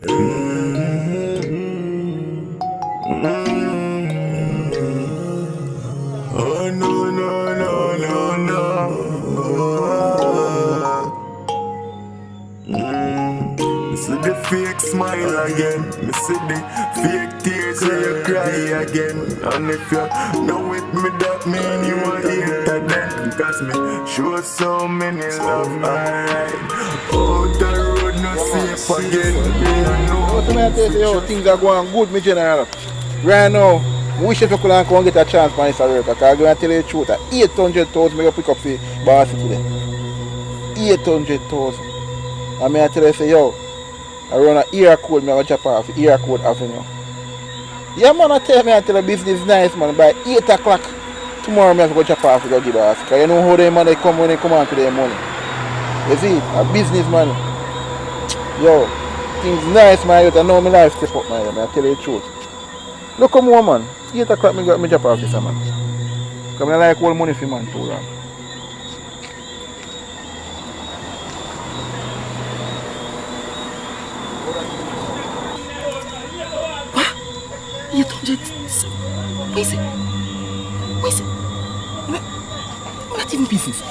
Oh no no no no no. Me see the fake smile again. Me see the fake tears when you cry again. And if you know with me, that mean you are here then. Cause me show so many love, alright. Oh, the road no safe again. Me know. What I tell you, yo, things are going good, me general. Right now, I wish if you could come and get a chance for this work. Because I'm going to tell you the truth. 800,000 I pick up for Bossy today. 800,000. And I tell you, say, yo, I run an ear code, I'm going to chop off ear code avenue. Yeah, man, I tell you business is nice, man. By 8 o'clock tomorrow, I'm going to chop off to give Bossy. Because you know how they money come when they come on to their money. You see, a business man. Yo, things nice, man. I know my life step up, man. I tell you the truth. Look come on, man. 8 o'clock, I got my job off this, man. Because I like all money for man too long. What? 800? What is it? What is it? We're not even business.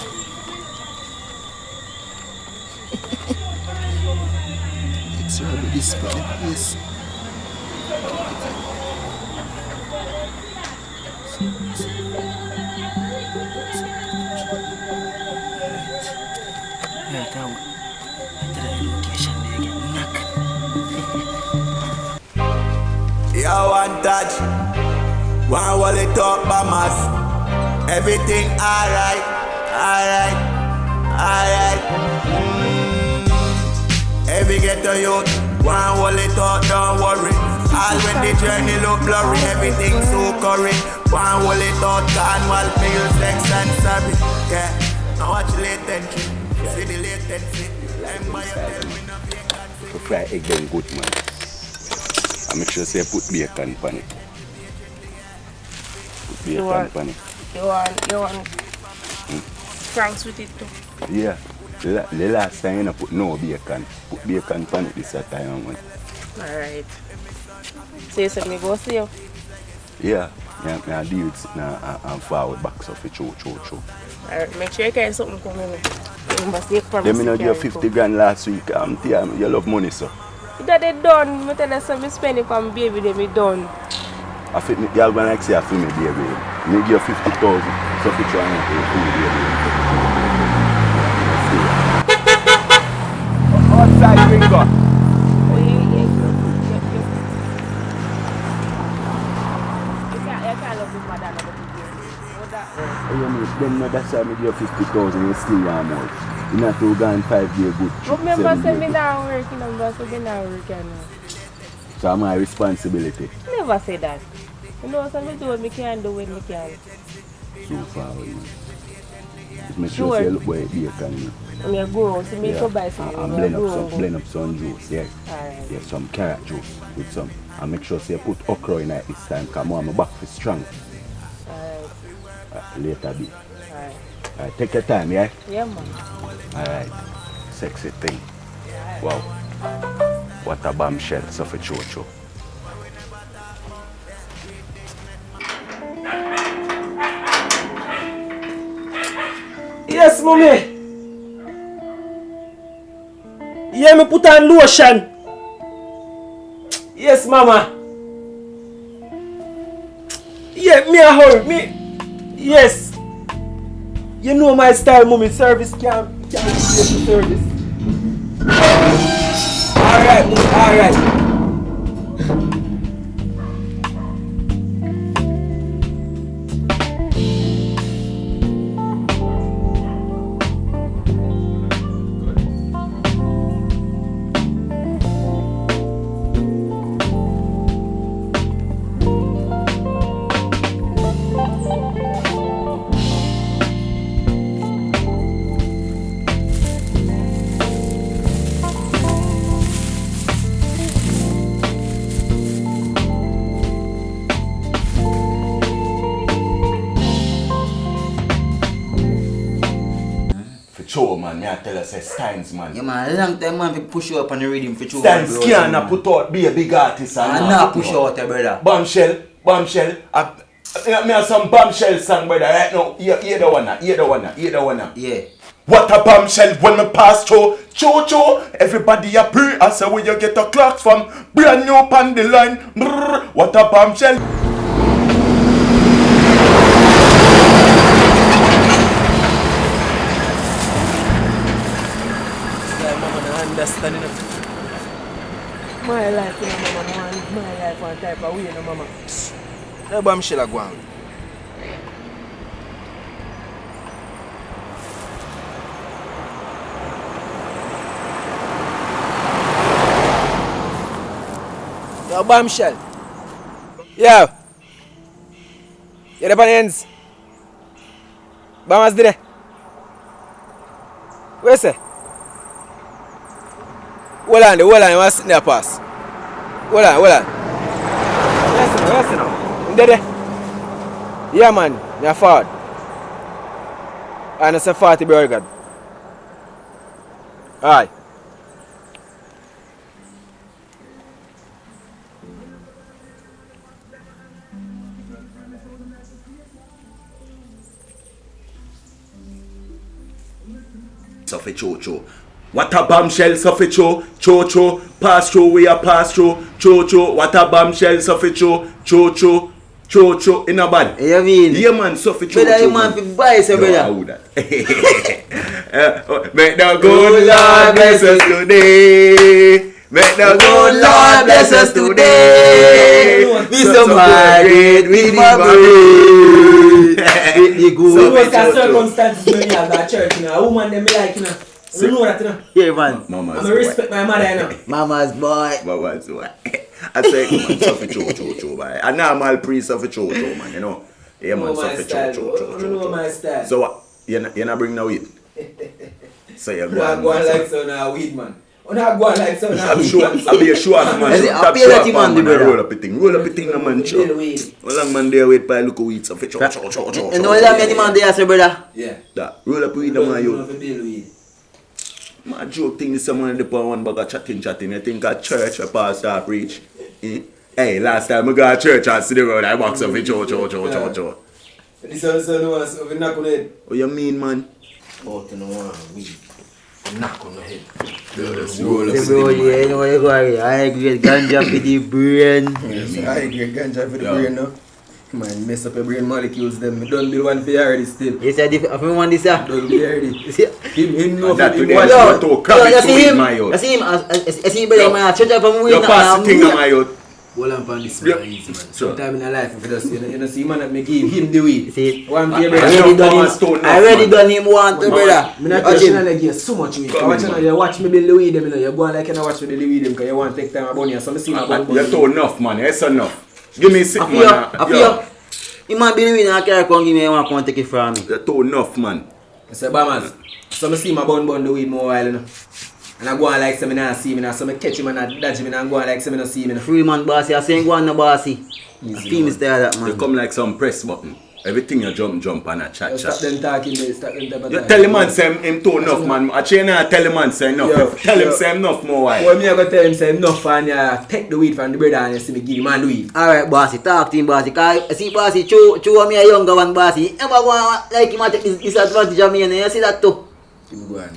It's rather this, but yes. You one touch, one wallet up by mass. Everything alright, alright, alright. Every ghetto youth, one wallet up, don't worry. All when the journey look blurry, everything so curry. One wallet out, gone while feel sex and sorry. Yeah, now watch latency, see the latency. To fry egg then good, man. I make sure say put bacon on it. Put bacon on it. You want Franks with it too? Yeah. The last time you put no bacon. Put bacon on it this time, man. Alright. So you said me go see you? Yeah. I deal with it now and forward back so for true. Alright, make sure you carry something coming. Let me know you 50 grand last week. You love money, so. That they done. I tell you some spend it on baby, they me done. I think you're going to say I feel me, baby. Me give you 50,000. So if you try and pay for me, baby. Outside finger. Then that's why I give you 50,000 you still your mouth. You not to go and 5 days good. Remember say me not working, remember say me not working. So it's my responsibility. Never say that. You know so me do what me can do when me can. So far man. Just make sure you look where you can. When you go out, so me go buy some. And blend up some juice, yeah. Alright. Yeah, some carrot juice with some. And make sure you put okra in it this time because my back is strong. Later be. Alright, take your time, yeah? Yeah, man. Alright. Sexy thing. Wow. What a bombshell, so for chocho. Yes, mommy. Yeah, me put on lotion. Yes, mama. Yeah, me a hurry. Me. Yes. You know my style, mommy. Service can't replace the service. Alright, mommy. Alright. man. Me I tell us, say Steins, man. Yeah, man, long time man, we push you up on the rhythm for 2 Steins can't put out be a big artist and not push you out, brother. Bombshell. Me have some bombshell song, brother, right now. Hear the one. Yeah. What a bombshell when me pass through. Cho. Everybody a pray. I say where you get the clocks from. Brand new on the line. Brrr, what a bombshell. Understanding my life, you know, mama, man. My life one type of way, you know, mama. No bombshell a go on. Yo, bombshell. Yo. You're the ends. Bamas did it. Where's it? Hold on, you want to sit there pass. Hold on. Yes, now. There. Yeah, man, you're forward. And it's a 40 very good. Alright. Suffer cho. What a bombshell, suffer cho. Pass through, we are pass through. Cho. What a bombshell, suffer cho. In a bad. You mean? Yeah, man, suffer cho. Brother, you man fi buy some brother. How that? Make the good Lord bless us today. Make the good Lord bless us today. We so married, we married. We good. So what's the circumstances when you have that church, you know? A woman them me like, you know? You know that, you know? Yeah, man. Mama's I'm respect my mother, you know? Mama's boy. Mama's boy. I say, man, suffer cho, boy. A normal priest suffer cho, man, you know. Yeah, man, suffer cho. You know my style. So what? You not bring no weed? So you're You are going like so now weed, man. You not going like so now I'm sure, I'll be a show off, man. I'll pay that man, brother. Roll up a thing, no, man, cho. How long man there wait by look of weed, suffer cho. You know that many man there, say brother? Yeah. That, roll up weed, man, You you. know for bill weed. My joke thing is someone in the one bag of chatting. You think a church a pastor preach? Hey, last time I go to church and see the road, I box up with cho. This also no one so we knock on the head. What you mean, man? But you know what weed. Knock on the head. Just roll up Say bro, yeah, you know what you go here. I agree ganja for the brain. I agree ganja for the brain now. Man, mess up your brain molecules them. I don't build one for you already still. You said if you want this, sir. Don't be already. Him know That for today him. is what to come you to see in my him? You house. see him? I see him brother, man. Church up from You pass the thing in my house. Hold on for this Yeah. man, easy man. Sure. Sometime in a life, if you just you know see man that me give him the weed. See, One I day, already brother. done him. I already done him one, to brother. Me not Watch touching him. and give so much weed. Come Watch in, now, man. you watch me build the weed them, you know. You go on like you watch me build the weed them, because you want to take time about you. So me see my bun. You're too enough, man. It's enough. Give me six, I man. feel. You might be doing a carry come give me one, come take it from me. You're too enough, man. I say, Bamas, so me see my bun the weed more while, you know. And I go on like say me not see me now, so me catch him and I dodge him and go on like say me not see me now. Free man bossy, I say go on no bossy. I feel me style that You man. come like some press button. Everything you jump and a chat. Stop them talking there, stop them talking. You tell the man say him too enough, man. I chain and tell the man say enough. Yo, Tell him yo. say enough more why. Well, me I go tell him say enough and take the weed from the brother and you see me give him and the weed. Alright bossy, talk to him bossy. Cause I see bossy, chew me a younger one bossy. Ever go on like him and take this advantage of me and you see that too. Keep go on, man.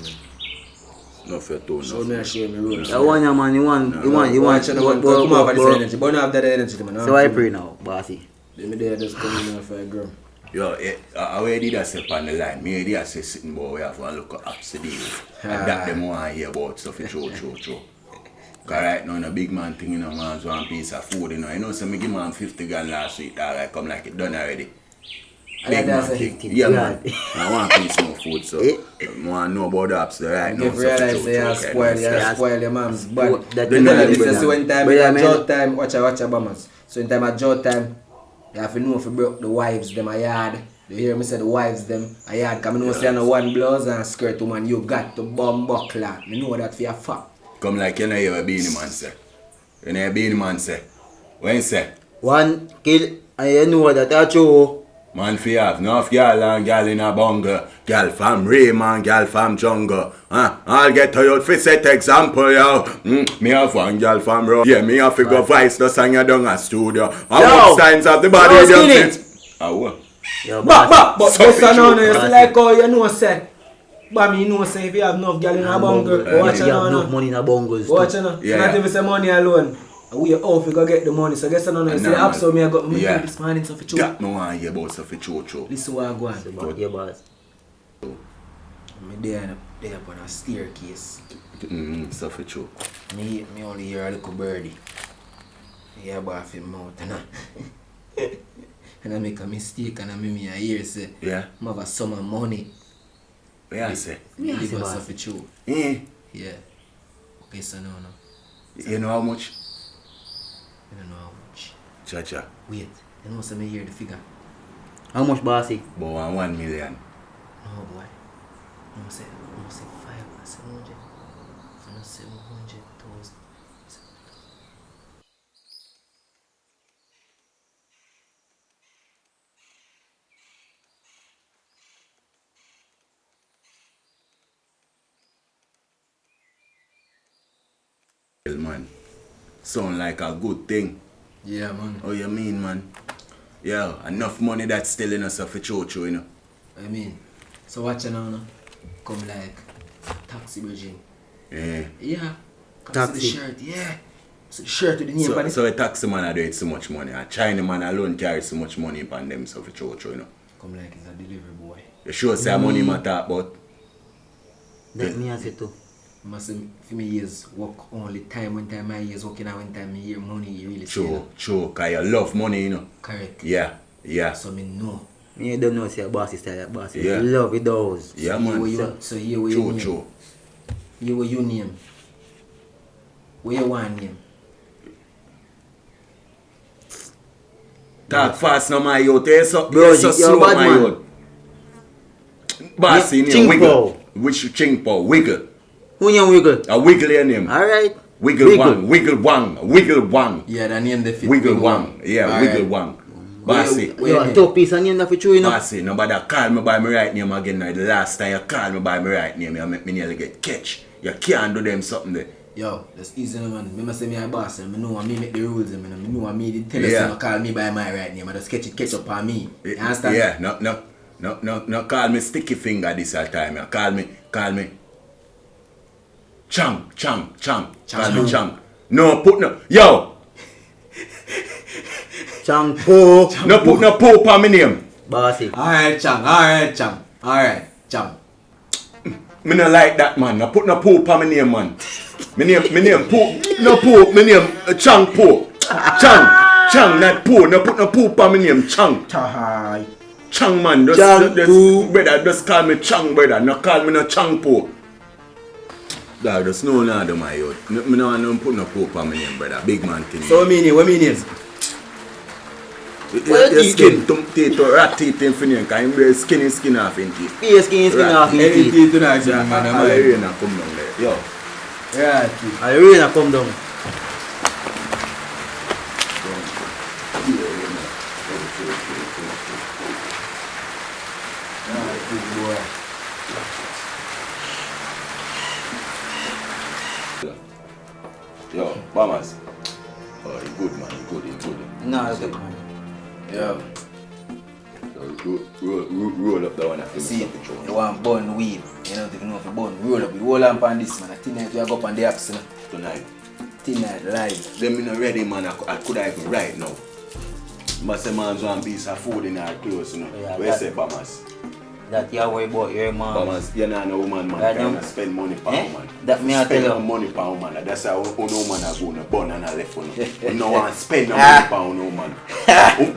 No for too Show me enough. and show me road. You want your man, you want. Watch and come over this energy. But not have that energy, man. So I pray now, bossy. Let me there just come in for a girl. Yo, I already did say on the line. Me already say sitting boy, we have to look at apps today. And that them want to hear about stuff. True. Cause right now, a big man thing, you know, man's one piece of food, you know. You know, so me give man 50 grand last week, that I come like it done already. Big man thing. Yeah, man. I want a piece more food, so I want to know about the apps right now. If you realize say you spoil your mom's body. That You you know know, this brother. is when time Brother, at man. drought time, watch a Bamas. So in time at drought time, you have to know if you broke the wives them a yard. You hear me say the wives them a yard. Cause I know say no one blouse and skirt woman, you got to bomb buckler. I know that for your fact. Come like you know you a beanie man say. You know a beanie man say. When you say? One kill, and you know that that's true. Man fi have enough gal and gal in a bungle. Gal from Raymond, gal from jungle. I'll get to you for set example, yo. Me have one gal from road. Yeah, me have to go voice the song you down a studio. How much times have the body done it? What? Yo, But So this for no, sure. you see like how you know say. But me know say if you have enough girl in a bungle, watch you it have enough now. money in a bungles. Watch it now. Yeah. Not even say money alone. We off we go get the money. So guess no, you see the app so me I got me this morning so for true. That no one hear about stuff for true. Listen what I go on. Yeah, boss. Me there up on a staircase. Stuff for true. Me only hear a little birdie. Yeah, but off him mouth and I make a mistake and I me I hear say Yeah. I have a sum of money. Yeah, I say. Me I give say, us boss. stuff for true. Eh. Yeah. Okay, so no. You know how much? I don't know how much. Cha-cha. Wait, you know some me hear the figure. How much, bossy? About 1 million. No boy. No say 500. No 700,000. Man. Sound like a good thing. Yeah, man. Oh, you mean, man? Yeah, enough money that's still in us for true, you know. I mean, so watch it now. Come like taxi bridging. Yeah. Yeah. Come Taxi. see the shirt. Yeah. See the shirt with the name on it. So a taxi man I do it so much money. A China man alone carry so much money upon them so for true, you know. Come like it's a delivery boy. You sure say money matter about? Let me answer too. Must say for me years work only time when time my years working out when time me hear money you really see True, that. true, cause you love money, you know. Correct. Yeah. So me know. Me don't know say a bossy style, that bossy. Yeah. Love it those. Yeah, Here where man. you, so here where you True, name. true. Here where you name. Where you want name. Talk fast now, my youth. You're so Bro, so you're slow, bad my man. youth. Bossy Yeah, name, Wiggle. Chingpo. Which Chingpo? Wiggle. Who you wiggle? A Wiggle your name. Alright. Wiggle Wang. Yeah, the name the fit. Wiggle Wang. Yeah, Alright. Wiggle Wang. Bossy. Where Yo, name? a top piece of name that for true, you know. Bossy, nobody call me by my right name again. Now, the last time you call me by my right name, you make me nearly get catch. You can't do them something there. Yo, that's easy no, man. Me must say me a boss and me know me make the rules and me know me the tell us Yeah. to call me by my right name. I just catch up on me. You understand? Yeah, no call me sticky finger this time. You call me Chang. Call me Chang. No, put no. Yo, Champo. no put no poop on my name. Bossy. Alright, Chang. Me no like that, man. No put no poop on my name, man. My name poop. No poop. My name Chang poop. Chang, not poop. No put no poop on my name. Chang. Chang, man. Chang poop. Brother, just call me Chang, brother. No call me no Chang poop. Dog, just no nada, my youth. Me no want to put no poop on my name, brother. Big man thing. So what mean is? Your skin, teeth, rat teeth in finny, cause him skin off in teeth. Be skin off in Any teeth. teeth tonight, man. I rain and come down there. Yo. Yeah, I really come down. Yo, Bamas. Oh, he good, man. He good. No, it's okay. Yeah. Roll up that one after See, me. you want bun weed. You don't even know if you bun. Roll up. You roll up on this, man. Tonight we go up on the apps, you know. Tonight. Tonight live. Them not ready, man. I could have even right now. But say man's one piece of food in our clothes, you know. Yeah, Where that- say Bamas? That you worry about your mom. Bamas, you're not a woman, man. That Can don't- spend money per Eh? woman. That me I spend tell you. no money per woman. That's how no woman a go no bun and a left one. You no want spend no money per no woman.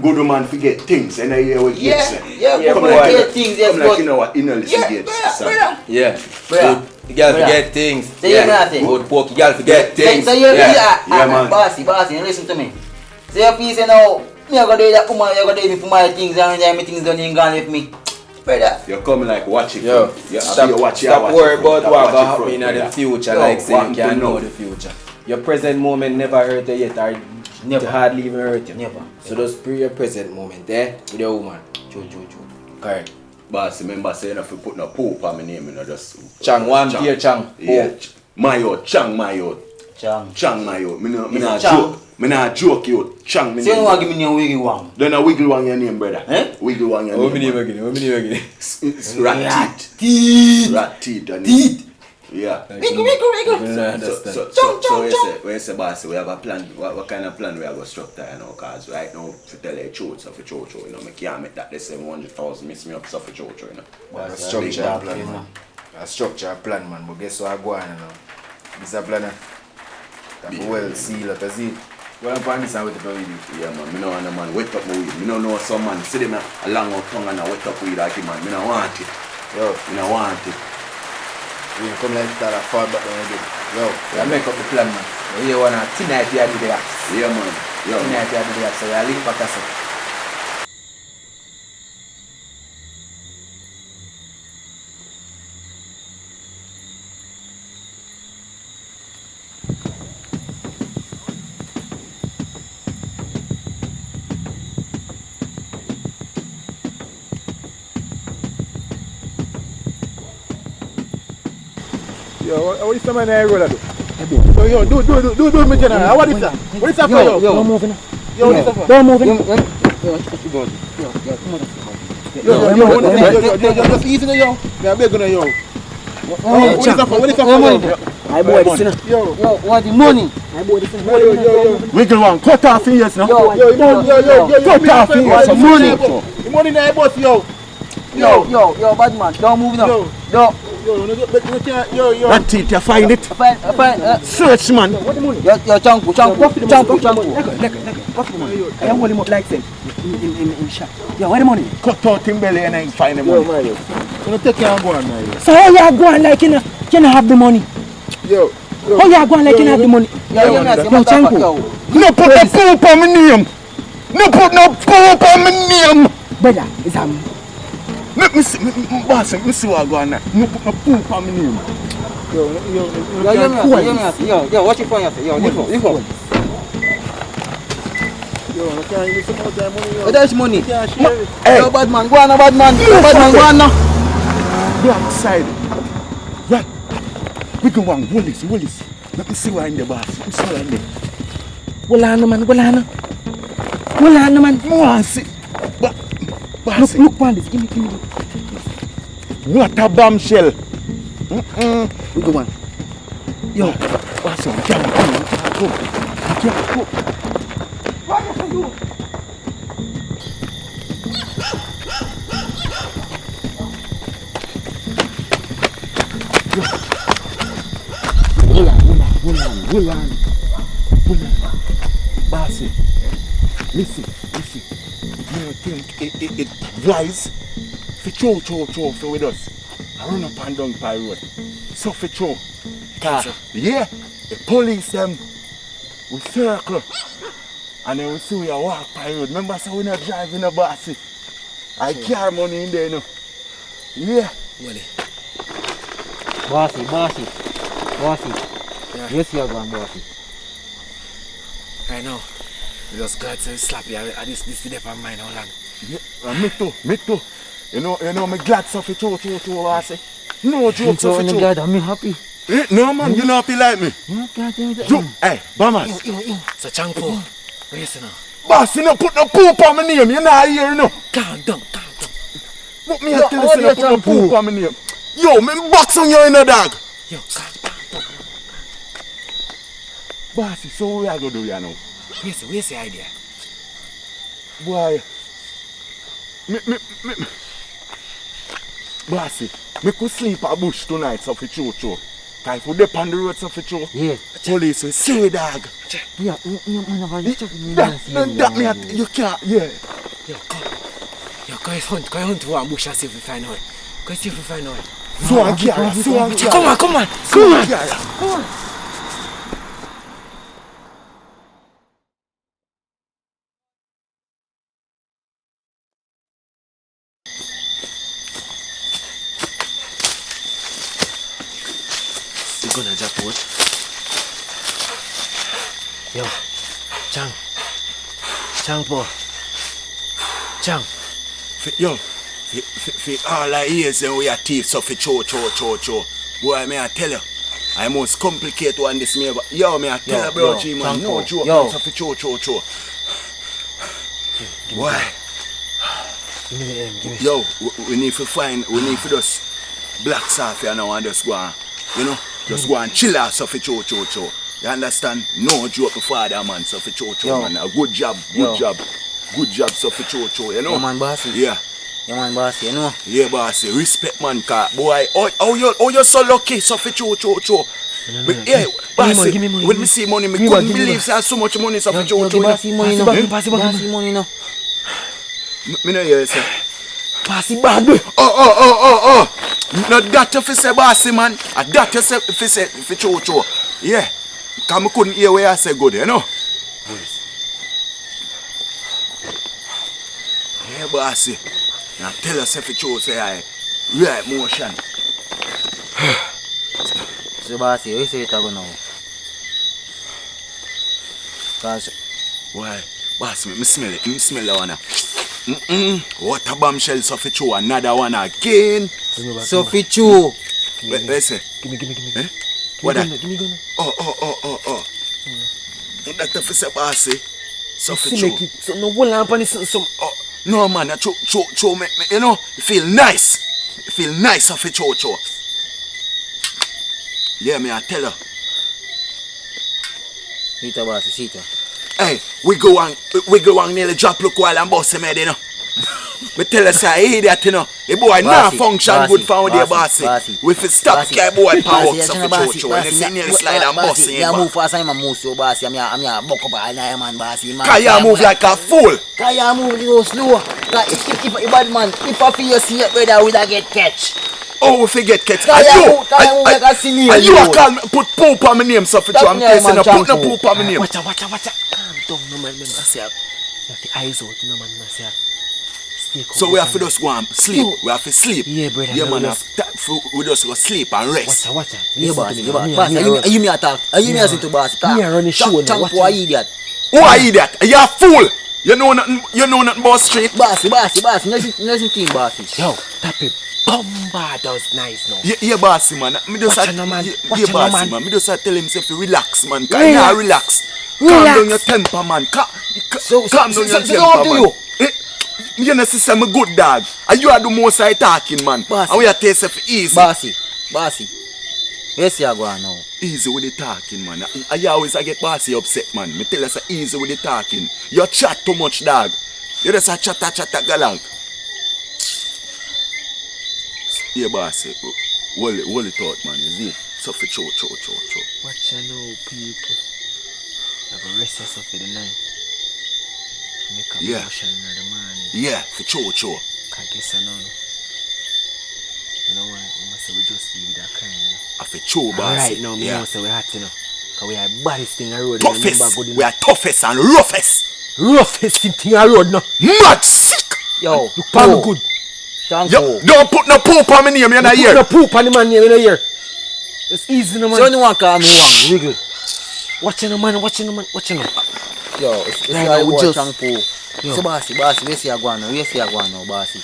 Good woman forget things, and I hear what Yeah, gets say. yeah, Come but like- get things, yes, come like but- you know what inner list Yeah, gets. son. brother. Yeah. Bruh. The girl Bruh. forget things. So you know that thing? Good pork, the girl forget things. So you Yeah. Yeah, man. bossy, you listen to me. So you feel say now, me I go do that woman, you go do me for my things, and when my things done, you ain't gonna leave me. Brother. You come like watch it. Yo, stop stop worry about what will happen in the future. future. Like say you can't know the future. Your present moment never hurt you yet, or Never. hardly even hurt you. Never. So just pre your present moment, with your woman. True. Correct. Boss, remember saying if you put no poop on my name, you know, just... Chang, one beer Chang. Yeah, my Chang, my Chang, my Me not joke. Me not joke, you. Chang, me Say you name. want to give me a wiggle one. Then a wiggle one your name, brother. Eh? Wiggle one your What name. me name again? It's rat teeth. Teeth. Rat teeth. Teeth. Yeah. Wiggle. So you say, boss, we have a plan. What kind of plan we have to structure, you know? Because right now, to tell you the truth, so for Chocho, you know, I can't make that the 700,000 miss me up, so for Chocho, you know. A structure and plan, man. A structure and plan, man. But guess what I go on, you know? This a plan, that well seal up, you see? Well, I'm finding this and wet up with you. Yeah, man. Me no want a man wet up my weed. Me no know some man sit them a long out tongue and a wet up weed like him, man. Me no want it. Yo, Me no want it. we come like that and fall back down again. Yo, we make up the plan, man. We here want a tonight we are do the axe. Yeah, man. Yo. Tonight we are do the axe, so we are link back us up. Yo, what is the man I roll do? Yo, do me general. What is that? What is that for you? Don't move in. Yo, what is that for? Don't move in. Yo, just easy now, yo. Me a beg you now, yo. What is that for? What is that for, yo? I bought this. Yo, what the money? I bought this. Yo. Wiggle one. Cut off ears now. Yo. Cut off ears. Some money. The money in the boss, yo. Yo, bad man. Don't move now. Yo. Yo. That teeth, you find it? Fine. Search, man. Yo, Chanku. I am holding up like them in shop. Yo, where the money? Cut out him belly and I find the money. You take care and go on now, yo. So how you going like you can have the money? Yo. How you going like you have the money? Yo, Chanku. No put no poop on my name. No put no poop on my name. Brother, it's Let me see, boss, let me see what I go on now. No put no poop on my name. Yo, watch it for yourself. Yo, lift up. Yo, I can't even see more time money, yo. What is money? Can't share it. Yo, bad man, go on now. Go outside. Right. We go on, Willis. Let me see what in the boss. Let me see what in there. Wala na man. More see. Boss, Look on this. Give me. what a bombshell. We go on. Yo, Boss, you can't come. Hold on. Bossy, listen. You think it wise for chow for with us. I run up and down by road. So for chow. Yeah, the police them we circle. And then we see we walk by road. Remember, so we're not driving a bossy. I carry money in there, you know. Yeah. Bossy. Yeah. Yes, you're going, bossy. Right now, we just glad to slap you. This is the on mine, how long? Yeah, me too. You know, me glad so for chow, bossy. No joke so for chow. glad, I'm happy. No man, you not feel like me. Joke, hey, Bamas. So Chanko, listen now. Boss, you no put no poop on my name, you not here, you know. Calm down. What me tell you, you put no poop on my name. Yo, me box on you in the dog. Yo, calm down. Boss, so what we are going to do, you know? Where's the idea? Boy, me. Bossy, me could sleep at bush tonight, so for true. Cause if we dip on the road, so for true. Yeah. Police will see we dog. Yeah, That you can't, yeah. Yo, come. Yo, go hunt to a bush and see if we find out. Go see if we find out. So and carry. Come on. Come on. We're gonna jackpot. Yo, Chang, Yo, all I hear is we are thieves, so for cho. Boy, may I tell you, I must complicate one this me, but yo, may I tell you, bro, G, man, no joke, yo. so for cho. Why? Give me the give me. Yo, we need to just black off here now and just go on, you know, just go and chill out, so for cho. You understand? No joke before that, man, so for cho, man. A good job, so for cho, you know? Yeah, man, bossy. Yeah. Yeah, man, bossy, you know? Yeah, bossy. Respect, man, car. Boy, oh, you're so lucky, so for cho. But yeah, bossy, give me money. when me see money, me Give me couldn't money, give me believe so much money, so for cho. Pass the money, no. Pass the money. Pass the money, no. Me no hear you say. Pass it back, boy. Oh. No, that you fi say, bossy, man. That you say, fi say, for cho. Yeah. Because I couldn't hear what I say good, you know? Yeah, bossy. Now tell us if you say I right motion. So, bossy, you say it go now? Cause Why? Boss, me smell it. Me smell that one. What a bombshell, so for you, another one again. so fit you. Let's say. Give me. Eh? What that? Give me gun. Oh. That if you say, bossy, so for See you. make it. So no whole lamp on some. Oh, no, man, that cho make me, you know, feel nice. Feel nice of it, cho. Yeah, me, I tell her. Sit down, bossy, sit down. Hey, we go on nearly drop look while I'm bossing me, you know. We tell us I hate that, you know. The boy now function good for the bossy. We fi stop guy boy power up for cho. And you see nearly slide and bossing. Yeah, move fast, I'm a move so bossy. I'm a buck up all night, man, bossy. Cause you move like a fool. Cause you move so slow. Like if bad man, if I feel you see it, brother, we da get catch. Oh, we forget catch. Cause you move like a senior. And you a call me, put poop on my name, so for I'm facing a put no poop on my name. Watch out. Calm down, no man, remember, say, you have the eyes out, no man, say. So we have to just go and sleep. We have to sleep. Yeah, brother. Yeah, man. We just go sleep and rest. Watch out. Yeah, bossy, are you me attack? Are you me as into bossy? Me a run the show now, watch Who are out. idiot? Who are idiot? You a fool. You know nothing about street. Bossy, nothing team bossy. Yo, tap it. Bomba does nice now. Yeah, bossy, man. Me just Watch no man. Yeah, bossy, man. Me just tell him to relax, man. Cause you not relax. Calm down your temper, man. Calm down your temper, man. You know, sister, I'm a good dog. And you are the most I talking, man. Bossy. And we are taste it easy. Bossy. Yes, you are going now. Easy with the talking, man. I always get bossy upset, man. Me tell us easy with the talking. You chat too much, dog. You just a chat galang. Yeah, bossy. Hold it out, man. Is it? So for cho. Watch out now, people. Have a rest yourself for the night. Make a motion in the morning. Yeah, for cho. I guess I know. You know what? We must say we just leave that kind, you know. For cho, bossy. Right now, we must say we hot, you know. Because we are baddest thing on road. Toughest. We are toughest and roughest. Roughest thing on road, no. Mad sick. Yo, Look, Pam good. Yo, don't put no poop on my name, you're not here. Put no poop on the man name, you're not here. It's easy, no man. so you want to call me one, wiggle. Watching the man. Yo, it's Right like now, what just- shampoo. Yo. So bossy, where see you going now, bossy?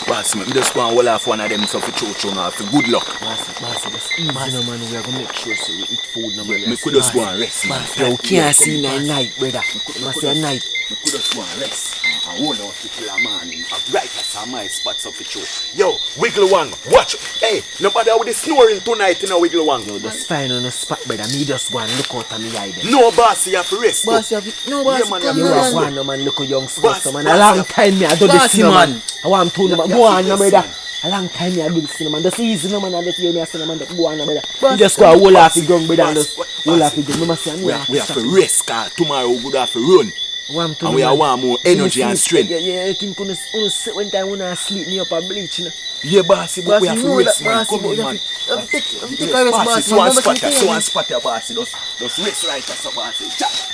Bossy, me just go and hold off one of them so for cho now. For good luck. Bossy, that's easy, no man. We are going to make sure so we eat food, no man. Me could just go and rest, man. Yo, we can't see my night, brother. I say a night. Me could just go and rest. And hold out till the morning. Right as my spots of the show. Yo, Wiggle One, watch. Hey, nobody with the snoring tonight in a Wiggle One. Yo, just find on a spot, brother. Me just go and look out on me eye there. No, boss, you have to rest. Bossy, no bossy, Yeah, man, come You you are on. one, no man. Look at young Boss, Scott, man. A boss, long yeah. time me I do this, Bossy, no man. man. I want to know, man. Yeah, Go on, yeah, no brother. yes, A long time me I do this, no man. Just easy, no man. I just hear me say, no man. Go on, no brother. Boss, You just go and hold off the gun, brother. And boss, just boss, hold boss. off the gun. Mama say, We have to rest, cause tomorrow we would have to run. And we have want more energy and strength. Yeah, I think when when time when I sleep me up a bleach, you know. Yeah, bossy, but we have to rest, man. Come in, man. Take a rest, Bossy, bossy. so one Remember spot, something, here, bossy. Just rest right as a bossy.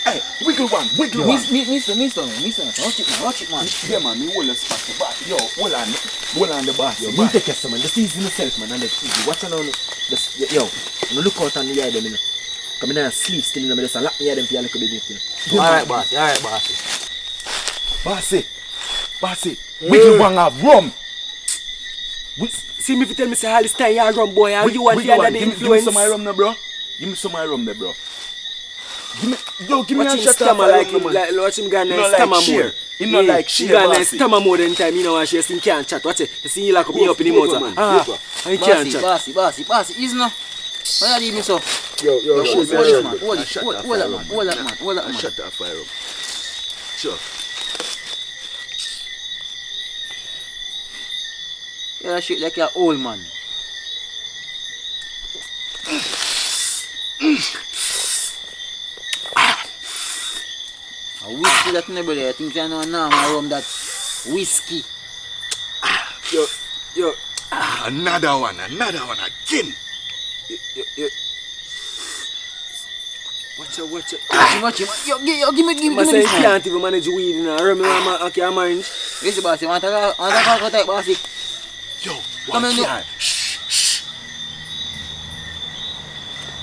Hey, Wiggle One, Wiggle One. Mister, watch it, man. Yeah, man, me hold the spot, the bossy. Yo, hold on the bossy. You take it, man. Just easy yourself, man. And let easy. Watch out now. Yo, look out on the eye, them, you know. Come in and sleep still, you know, just lock me head them for a little bit, you know. Alright, bossy. Alright, bossy. Bossy, we can bang a rum. See me if you tell me say all this time you run boy and you want to under the Give me influence. some of my rum there, bro. Give me some of my rum there, bro. Give me Watch a him shot stammer of like rum, him, man. watch him go You nice know, like stammer share. mode. You know, like share, He got nice bossy. stammer mode in time, you know, and she still can't chat. Watch it, you see he like up me up in the mouth. And he can't chat. Bossy, easy now. Why you leave me so? Yo, Hold share it, rum, man. bro. Hold A it, shot hold of that, rum, man. Hold that, man. Hold that, A man. shot of rum. Sure. Yeah, that shit like you're old, man. A whiskey that never there. I think I know now my rum that whiskey. Yo, Another one again. watch it. Watch him. Yo, give me I say he this, man. can't even manage weed in a rum, okay, I'm orange. Listen, bossy, want to call type, bossy. Yo, Come watch in, out. Shh.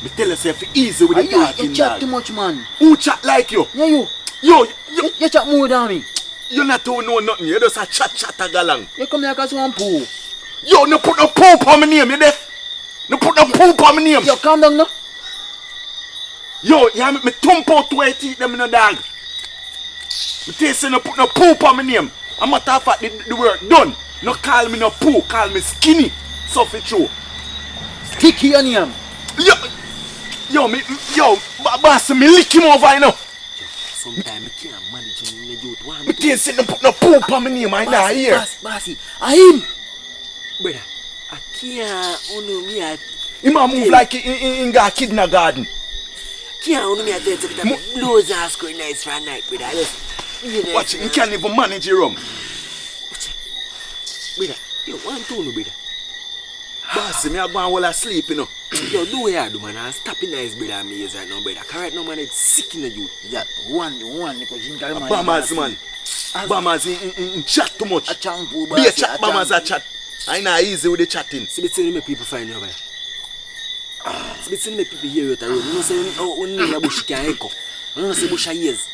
Me tell yourself easy with Are the you talking, chat dog. too much, man. Who chat like you? Yeah, you. Yo, You chat more than me. you not to know nothing. You just a chat a galang. You come here cause one poo. Yo, no put no poop on my name, you deaf? No put no poop on my name. Yo, calm down now. Yo, you make me thump out 2 teeth them in the dog. Me tell you say no put no poop on my name. A matter of fact, the work done. No call me no poo, call me skinny. So for true. Sticky on him. Boss, me lick him over, you know. Sometimes I can't manage him in the youth. Why Me tell you say no put no poop on my name, I not here. Bossy. I him. brother, I can't own me at He might move like he got a kid in the garden. can't own me at the blows and screen nights for a night, brother. Watch it, he can't even manage your room. Brother, yo, one tone, brother. Boss, me a go and while asleep, you know. Yo, do what you do, man. I'm stopping nice, brother, me is right now, brother. Cause right now, man, it's sick in the youth. Yeah, one, because you can't Bammers, man. Bammers, he chat too much. A champu, Be a chat, Bammers a chat. I not easy with the chatting. See, it's make people find you, brother. See, it's make people hear you at the road. You know, say, when the bush can echo. You know, say, bush a years.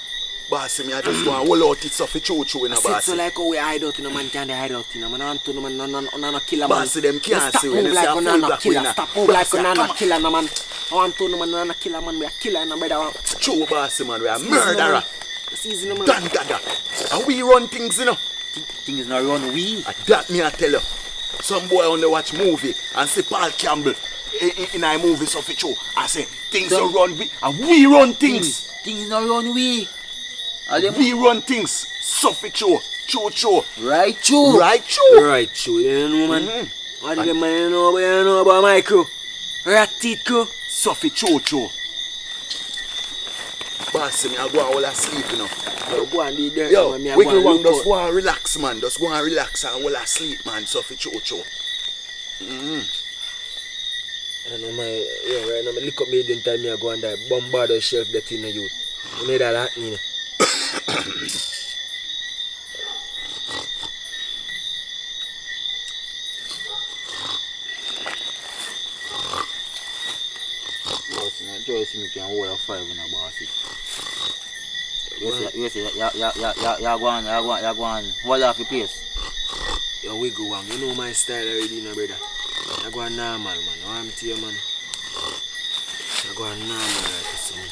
Boss, me I just go and hold out it so for choo-choo in a I said, boss. so like how we hide out, you know, man, can't hide out, you know, man, I want to know, man, no killer, man. Boss, them can't Stop see move when they like say a a full nana black killer. winner. Stop move like a Boss, nana come on. killer, no, man. I want to know, man, nana killer, man, we a killer, no, brother. True, boss, man, we are murderer. It's easy, no, man. Dan dada. And we run things, you know. Things not run we. That me I tell you. Some boy only watch movie and see Paul Campbell in a movie so for true. I say things don't run we and we run things. Things not run we. We run things so for true. True. Right, true. Right, true. Right, sure, you know, man. What do the man know about my crew? Rat teeth crew. So for true. Boss, me I go and all asleep, you know. Yo, go and do dirt, Yo, man, me a we go go and and look just out. go and relax, man. Just go and relax and all asleep, man. So for true. I don't know, my, yo, right now, me lick up me the time me I go and die, bombard the shelf that in the youth. You made that happen, you know. Joyce, me can hold a 5 in a bossy. You say, you go on, hold off your place. Yo, we go on. You know my style already, you know, brother. I go on normal, man. I'm to you, man. I go on normal like this, man.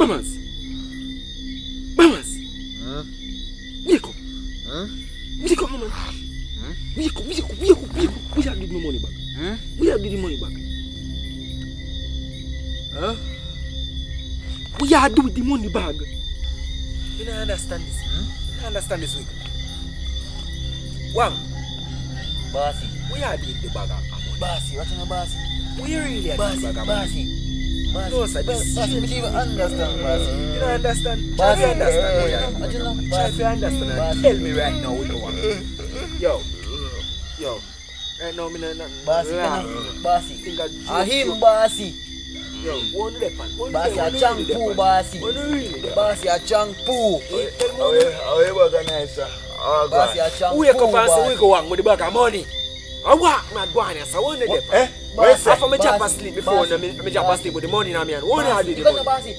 Mamas. Mamas. Wake up. Wake up, mama. Wake up. We have give me money back. We have give the money back. Huh? We have do with the money bag. You don't understand this. You don't understand this week. Wang. Bossy. We are doing the bag of money. Bossy, what you know, bossy? We really are doing the bag of money. No, sir, this Bossy, you don't even understand, bossy. You don't understand? Bossy, You understand? I don't know. Try to understand and tell me right now what you want. Yo. Right now, me not nothing. Bossy, Think I him, bossy. Yo, one lepan. Bossy, a chunk poo, bossy. One really there. Bossy, a chunk poo. How you organize, sir? Bossy, a chunk poo, Wake up and say we bossy. go on with the bag of money. I walk not go on here, so one there. Bossy, After me jump bossy, asleep before, me jump asleep with the money in my hand. One I did the Because money. bossy,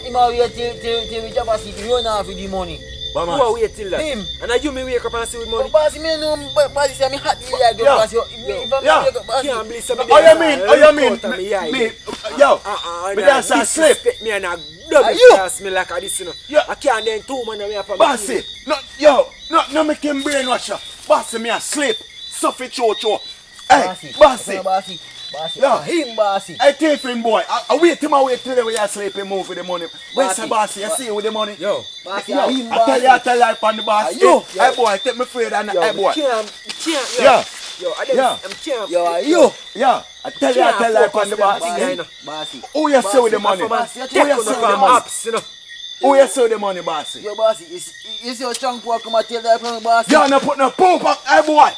he might wait till we jump asleep, he run off with the money. Who are wait till that? Him. And now you me wake up and see with money. But bossy, me know, bossy say me hot really like Yeah. bossy. If I'm Yeah. wake up, bossy. Can't believe somebody. How you mean? Yo, but that's a slip. Me and a double you? pass me like this, you know. Yeah. I can't then 2 man away from Bossy, no make him brainwash you. Bossy, me a sleep. Suffer cho. Hey, bossy. Bossy. Yeah. Him, bossy. I take him, boy. I wait till you sleep and move with the money. Where's the bossy? You see with the money? Yo. Bossy, Yo, him, I tell you on the boss. Yo. Hey, boy, take me afraid and Yo, hey, boy. can't. Yeah. Yo, Yeah. I'm can't. Yo. Yeah, I tell you on the boss. Bossy. Who you see with the money? Bossy, Who you see with the money? Apps, you know. Who you see with the money, bossy? Yo, bossy, you see your chunk walk come and tell that from bossy. Yo, no put no poop up. Hey, boy.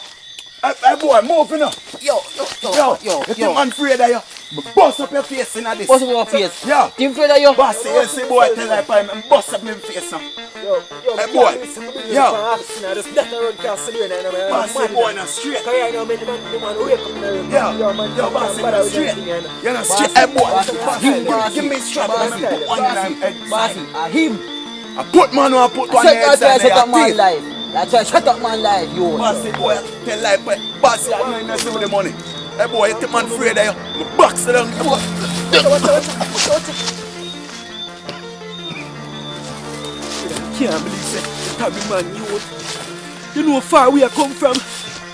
Hey, boy, move in. Yo. You think man afraid of you? Bust up your face in this. Bust up your face. Yeah. Team afraid of you? Bossy, you see, boy, tell like him bust up my face now. Yo, Hey, boy. Yo. Just that around castle here now, man. Bossy, boy, no straight. Cause right now, man, the man wake up in the room. Yeah. Yo, bossy, no straight. You're not straight. Hey, boy. Give me strap. Let me put one in my head. Bossy, him. I put man on, I put one in the head. Shut up, man, life. That's why shut up, man, life, yo. Bossy, boy, tell like, bossy, I don't know with the money. Hey, boy, you think man afraid of you? My box it down. Can't believe it. Tabby man, you know how far we are come from.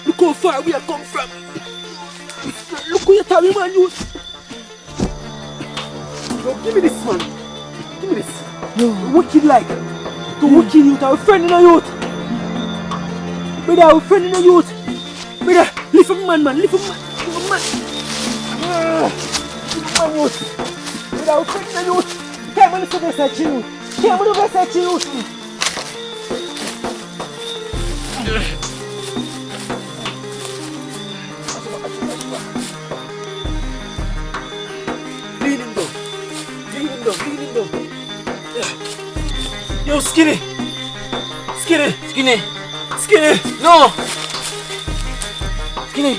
Look how far we are come from. Look who you Tabby man, you. Yo, give me this, man. Give me this. Yo, wicked like. To wicked youth, our friend in the youth. Brother, our friend in the youth. Brother, lift up man, lift up man. Lift up man, youth. Brother, our friend in the youth. Can't believe this at you. Can't believe this at you. Lead him down. Yeah. Yo, Skinny. No. Skinny.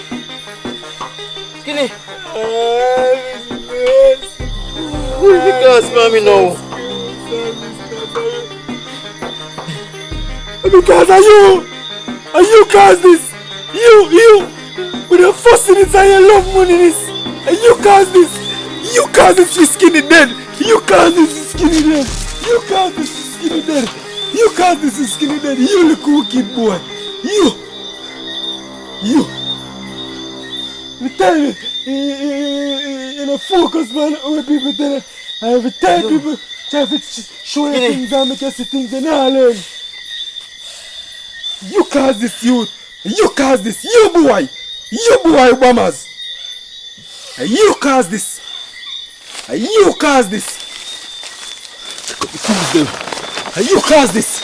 Who is the girl's mommy now? Because are you cause this? You with the fussing inside your love money this. And you cause this for Skinny dead. You cause this for Skinny dead. You look wicked boy. You. Me tell you, in a focus man, where people tell you, I have to tell people, try to show you things and make you see things and not learn. You cause this youth. You cause this. You boy, Obamas. And you cause this. Pick up the things them. And you cause this.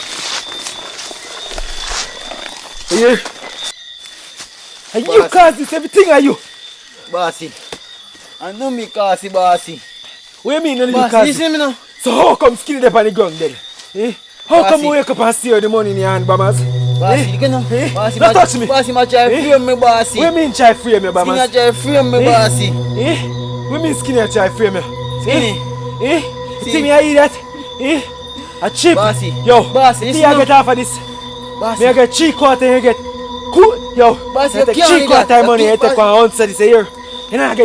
Yeah. And you cause this. Everything are you. Bossy. I know me cause it, bossy. What you mean? You Bossy, cause listen it? me now. So how come Skinny there on the ground then? Eh? How come Bossy. you wake up and see the money in your hand, Bamas? Bossy, you know. Eh? Bossy, Don't touch me. Bossy, my child frame me, bossy. What you mean try frame me, Skinny, Bamas? child frame me, bossy. Eh? What you mean Skinny try frame me? Skinny. Eh? You See. think me I eat that? Eh? A chip? Bossy. Yo, Bossy, you listen think I now. get half of this? Bossy. Me I get 3/4 and you get cool. Yo, Bossy, you you take can't do that. 3/4 money, you You take keep- 1 ounce of this here. You not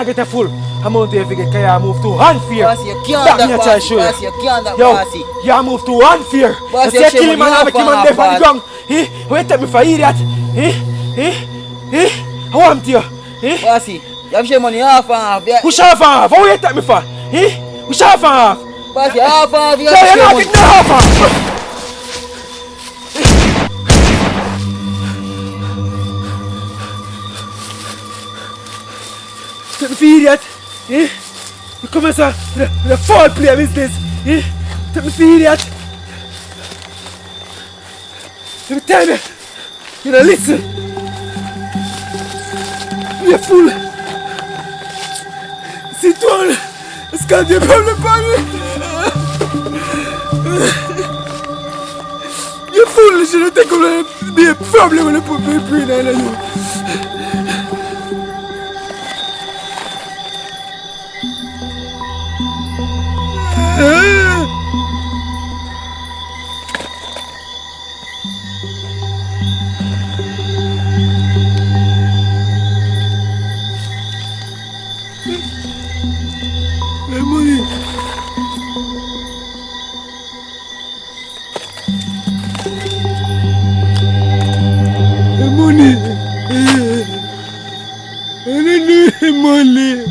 get a full. amount you get because you move too unfair. Bossy, you can't That that me a try bossy. show you. Bossy, you can't that Yo, bossy. you move too unfair. Bossy, You you say kill him and I shame make on him you on death on the half ground. Wait, take me for idiot. I want you. Bossy, you have shame on you half and half. Yeah. Push off and half. How you take me for? Push off and half. Bossy, half and half. You No, have you're shame not on getting no half and half. Take me for idiot. You come as a foul play business. Take me for idiot. Let me tell you. You know, listen. You're fool. Sit down. It's got be a problem for me. You're foolish. You don't think I'm going to be a problem when I put my brain on you. My money. My money. I don't need money.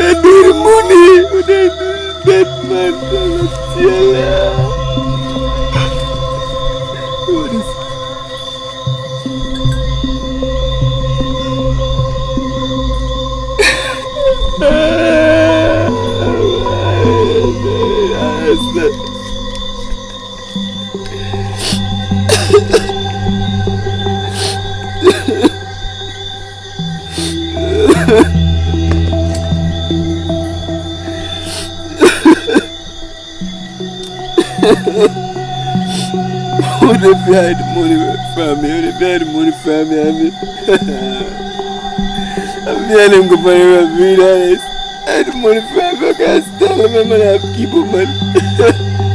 I need money. I need that man. What is What if you had the money from me? What if you had the money from me? I'm telling him go for the road, be honest. I had the money from me, I can't tell him I'm gonna have to keep up, man.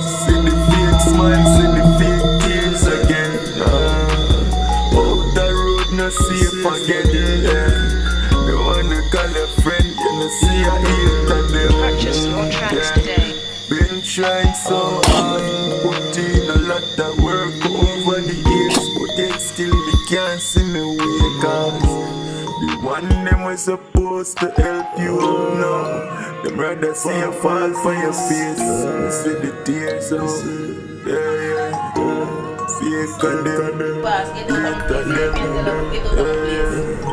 See the fake smile, see the fake tears again. Out the road, no safe again. Yeah. The one you call a friend, you no see a hate of them. Purchase your tracks today. Been trying so hard, put in a lot of work over the years, but yet still me can't see me wake up. The one them was supposed to help you up now. Them rather see you fall for your face. You see the tears out. Yeah. Fake of them. Boss, get out of the place. Get out of the place.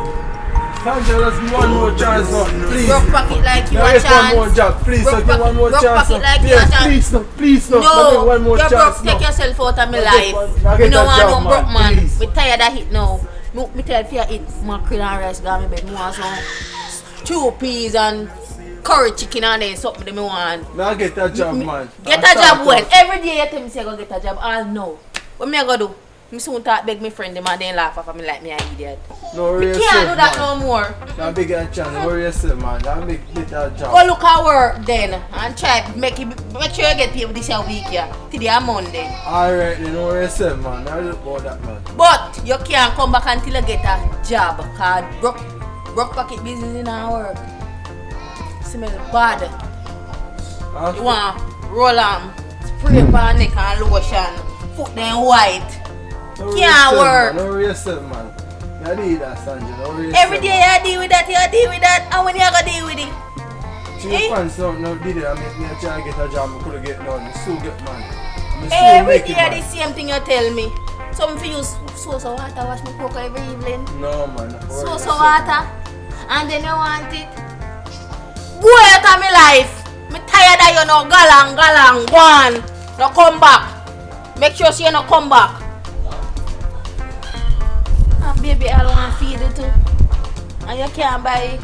Angela, let's give one more chance now, please. Broke pocket like you a Get chance. one more job, please. Broke So give one more broke chance pocket now. like you a Yes, chance. please no. No, One more you're chance broke. Take now. yourself out of my Now life. get Me no that want job, no man, broke man. please. Me tired of it now. Me tell you eat mackerel and rice got me bed. Me want some stew peas and curry chicken and then something that me want. Now get that job, man. Get a job when? Every day you tell me say I go get a job. All know. What me I go do? Me soon talk beg me friend them and then laugh at me like me an idiot. No, Me can't do that no more. That big a chance, worry yourself, man. That big little job. Go look at work then and try make sure you get paid this week yeah. Today and Monday. Alright, then worry yourself, man. I look about that, man. But you can't come back until you get a job cause broke pocket business in our work. Smell bad. You want roll on, spray pan neck and lotion, foot them white. Can't work. No worry yourself, man. You deal with that, Sandra. No worry yourself. Every day you deal with that, and when you gonna deal with it? She pants no did it. I mean, me try to get a job. I could get done. Me still get man. Every day the same thing you tell me. Something for use source of water wash my cocoa every evening. No man. Source of water, and then you want it. Go out of my life. Me tired of you now. Galang, go on. Now come back. Make sure she not come back. And baby, I don't want to feed it too. And you can't buy it.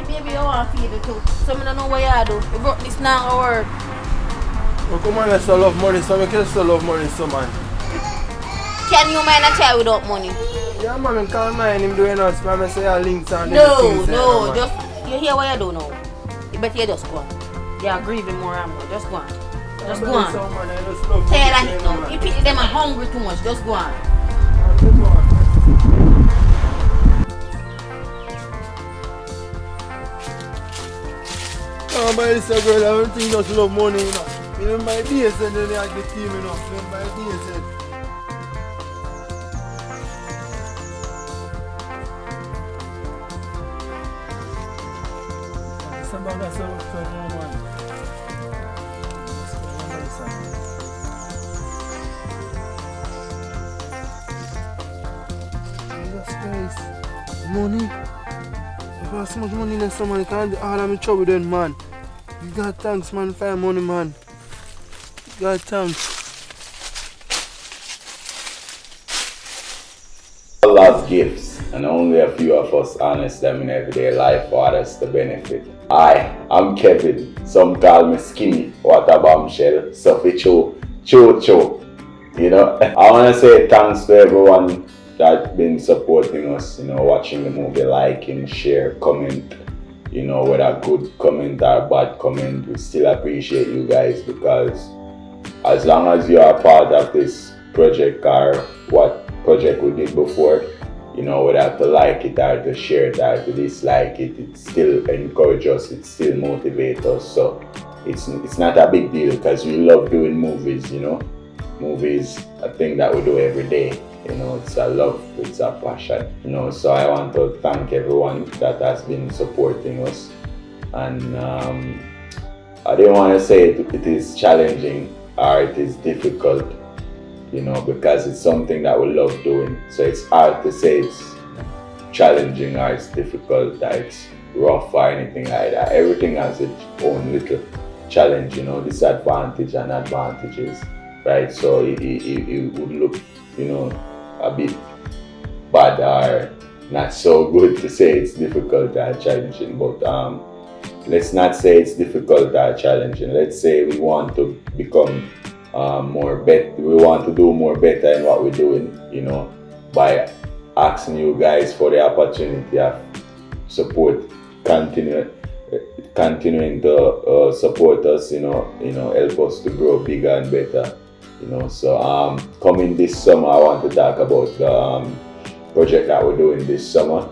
Baby, you want to feed it too. So I don't know what you do. You broke this now or work. Oh, come on, I still love money, so I can still love money, so man. Can you mind a child without money? Yeah, man, I can't mind him doing us. Man, I say I links and No, just you hear what you do now. You better you just go on. You are grieving more and more. Just go on. Just go on. Tired of it now. You people them are hungry too much. Just go on. Oh, but this girl, I don't think just love money, you know. You know, my base and then I get team, you know. You know, my base and... Somebody that's so no man. Jesus Christ. Money? If I have so much money then someone can't all I'm in trouble then, man. God thanks, man, for your money, man. God thanks. All love gifts, and only a few of us harness them in everyday life for others to benefit. I'm Kevin. Some call me Skinny, Water Bombshell, Sophie Cho. You know, I want to say thanks to everyone that's been supporting us, you know, watching the movie, liking, share, comment, you know, whether good comment or bad comment. We still appreciate you guys because as long as you are part of this project or what project we did before, you know, whether to like it or to share it or to dislike it, it still encourages us, it still motivates us. So it's not a big deal because we love doing movies, you know. Movies, a thing that we do every day. You know, it's a love, it's a passion, you know, so I want to thank everyone that has been supporting us. And I didn't want to say it is challenging or it is difficult, you know, because it's something that we love doing. So it's hard to say it's challenging or it's difficult or it's rough or anything like that. Everything has its own little challenge, you know, disadvantage and advantages, right? So it would look, you know, a bit bad or not so good to say it's difficult or challenging, but let's not say it's difficult or challenging. Let's say we want to become we want to do more better in what we're doing, you know, by asking you guys for the opportunity of support, continuing to support us, you know, help us to grow bigger and better. You know, so coming this summer, I want to talk about the project that we're doing this summer.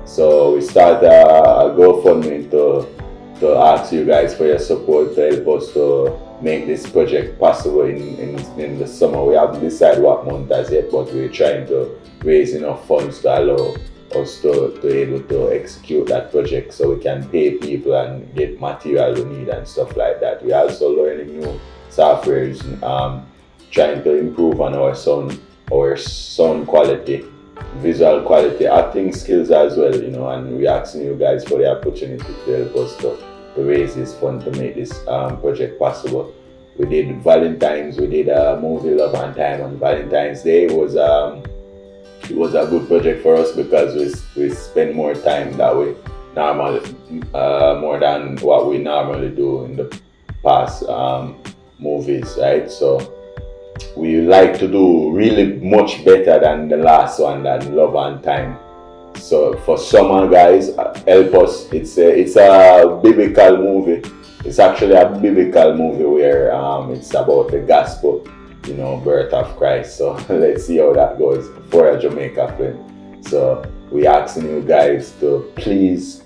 So we start a GoFundMe to ask you guys for your support to help us to make this project possible in the summer. We haven't decided what month as yet, but we're trying to raise enough funds to allow us to able to execute that project so we can pay people and get material we need and stuff like that. We're also learning new softwares, trying to improve on our sound quality, visual quality, acting skills as well, you know, and we're asking you guys for the opportunity to help us to raise this fund to make this project possible. We did Valentine's, we did a movie Love and Time on Valentine's Day. It was a good project for us because we spend more time that way, more than what we normally do in the past movies, right? So we like to do really much better than the last one, than Love and Time. So for summer, guys, help us. It's a biblical movie. It's actually a biblical movie where it's about the gospel, you know, birth of Christ. So let's see how that goes for a Jamaica film. So we asking you guys to please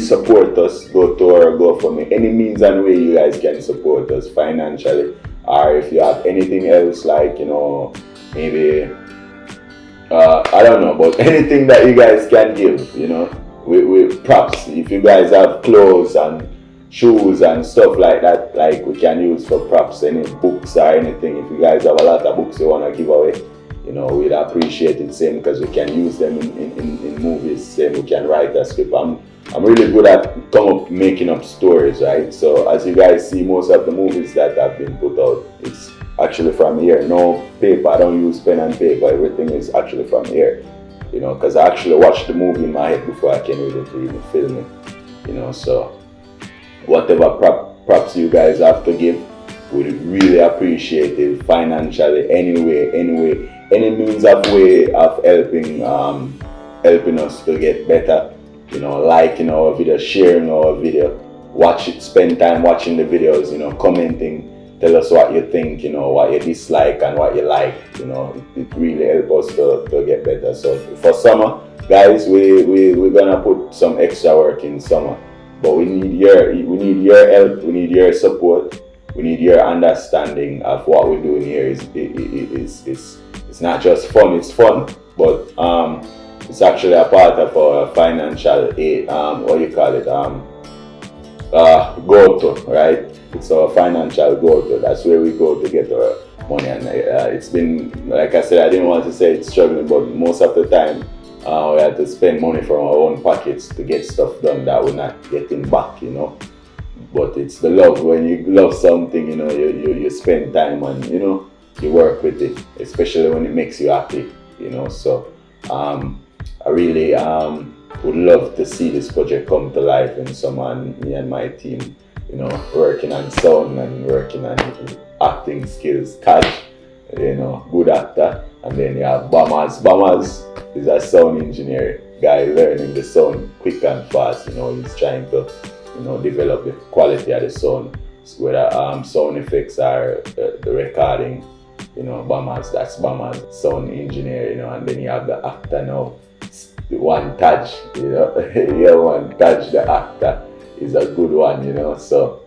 support us. Go to our GoFundMe. Any means and way you guys can support us financially, or if you have anything else, like, you know, maybe I don't know, but anything that you guys can give, you know, with props. If you guys have clothes and shoes and stuff like that, like we can use for props, any books or anything. If you guys have a lot of books you want to give away, you know, we'd appreciate it, same, because we can use them in movies, same, we can write a script. I'm really good at making up stories, right? So as you guys see, most of the movies that have been put out, it's actually from here. No paper, I don't use pen and paper, everything is actually from here, you know, because I actually watched the movie in my head before I came even film it, you know. So whatever props you guys have to give, we'd really appreciate it financially, anyway, any means of way of helping us to get better, you know, liking our video, sharing our video, watch it, spend time watching the videos, you know, commenting, tell us what you think, you know, what you dislike and what you like, you know, it really helps us to get better. So for summer, guys, we're gonna put some extra work in summer, but we need your help, we need your support, we need your understanding of what we're doing here. It's not just fun, it's fun, but it's actually a part of our financial aid, what you call it, go-to, right? It's our financial go-to. That's where we go to get our money. And it's been, like I said, I didn't want to say it's struggling, but most of the time we had to spend money from our own pockets to get stuff done that we're not getting back, you know. But it's the love. When you love something, you know, you spend time and, you know, you work with it, especially when it makes you happy, you know. So I really would love to see this project come to life in summer, and me and my team, you know, working on sound and working on acting skills. Taj, you know, good actor. And then you have Bamas. Bamas is a sound engineer guy learning the sound quick and fast. You know, he's trying to, you know, develop the quality of the sound, whether sound effects or the recording. You know, Bamas, that's Bamas, sound engineer, you know. And then you have the actor now, the one Taj, you know. Yeah, one Taj, the actor, is a good one, you know. So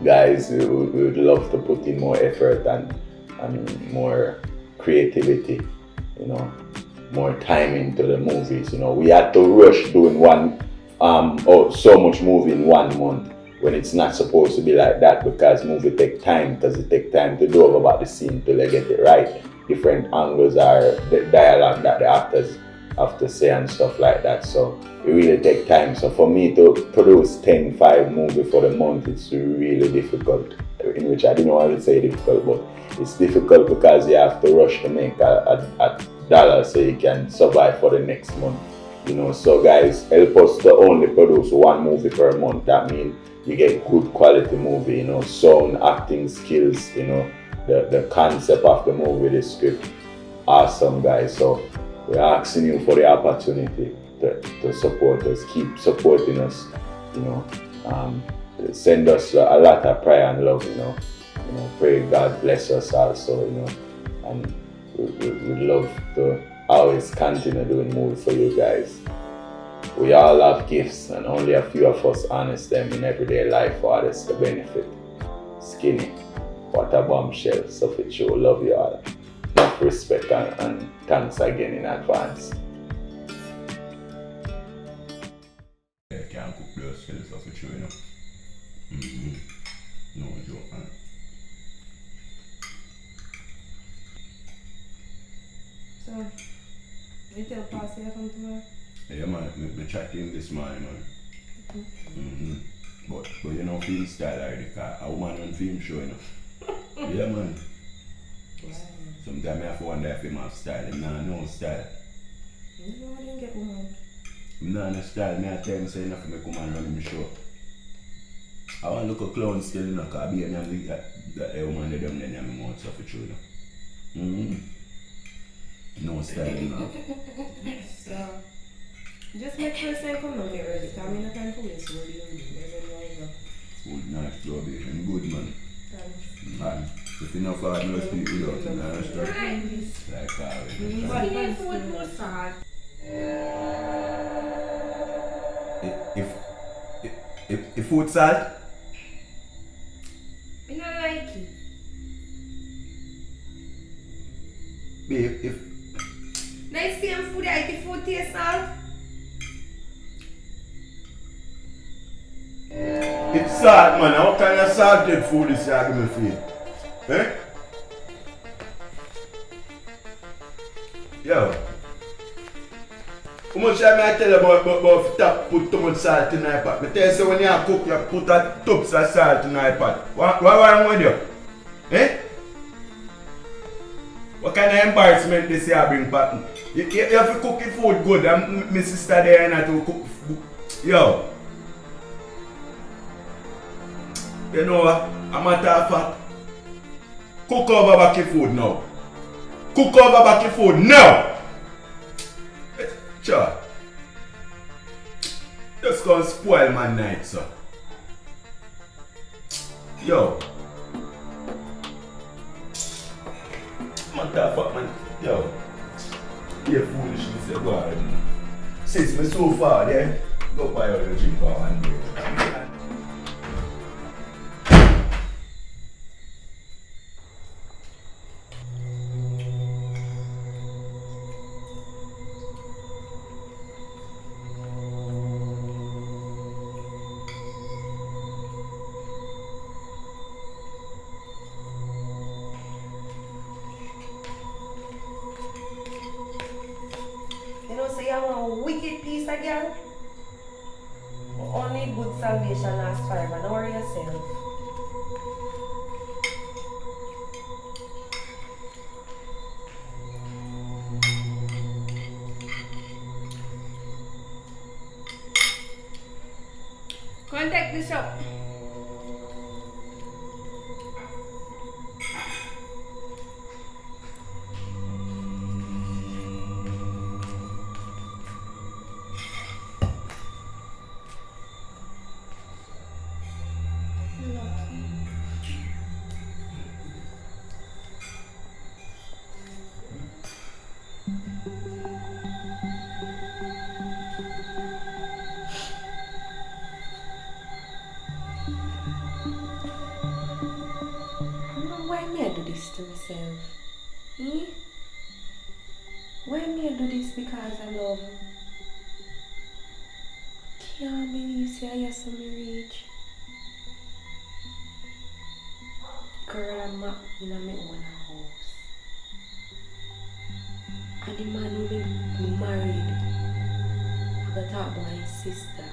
guys, we would love to put in more effort and more creativity, you know, more time into the movies. You know, we had to rush doing so much movie in 1 month when it's not supposed to be like that, because movie take time, because it take time to do about the scene till they get it right. Different angles are the dialogue that the actors have to say and stuff like that. So it really take time. So for me to produce 10-5 movie for the month, it's really difficult. In which I didn't want to say difficult, but it's difficult because you have to rush to make a dollar so you can survive for the next month. You know, so guys, help us to only produce 1 movie per month. That means you get good quality movie, you know, sound, acting skills, you know, the concept of the movie, the script. Awesome, guys. So we're asking you for the opportunity to support us, keep supporting us, you know. Send us a lot of prayer and love, you know. Pray God bless us also, you know. And we'd love to always continue doing movies for you guys. We all have gifts, and only a few of us harness them in everyday life for others to benefit. Skinny, what a bombshell. So for sure, love you all. Enough respect and thanks again in advance. I can't cook those skills for sure, you know. No joke, man. So, you tell Pastor you come tomorrow? Yeah, man, we chat to him this morning, man. But you know, film style already, because a woman on film show, you know. Yeah, man. Sometimes I have to wonder if him have style. Him not no style. You know, I didn't get woman. Him not no style. I tell him say enough to make woman run him show. I want to look a clown still, you know, because I be in that woman them then I'm more stuff for true. No style, you know. So, just make sure you come down here early, because I'm in a time for this. What do you mean? There's any way Good night, Joby. And good, man. Thanks. Man, if you know for no speak without you, man, I start like always. But if food no salt. If food salt, I don't like it. babe, if Nice same food, I eat food taste salt. it's salt, man. What kind of salted food is you give me for? Eh? Yo. How much time I tell you about put too much salt in the pot? I tell you, so when you cook, you put a tubs of salt in the pot. What wrong with you? Eh? What kind of embarrassment this year bring pot? You have to cook your food good, and my sister there and I to cook. Yo. You know what? A matter of fact, cook over back your food now. Cook over back your food now! Sure. Just gonna spoil my night, sir. Yo. Matter of fact, man. Yo. You're foolishness, you go ahead. Since me so far there, go buy all your drink for one day. You know, say you want a wicked piece of girl. Only good salvation lasts forever. Don't worry yourself. Contact the shop. Why me I do this to myself? Why me I do this because I love you? Can't believe say I saw me reach. Girl, I'm up in my own house. And the man who been married, I got talk about his sister.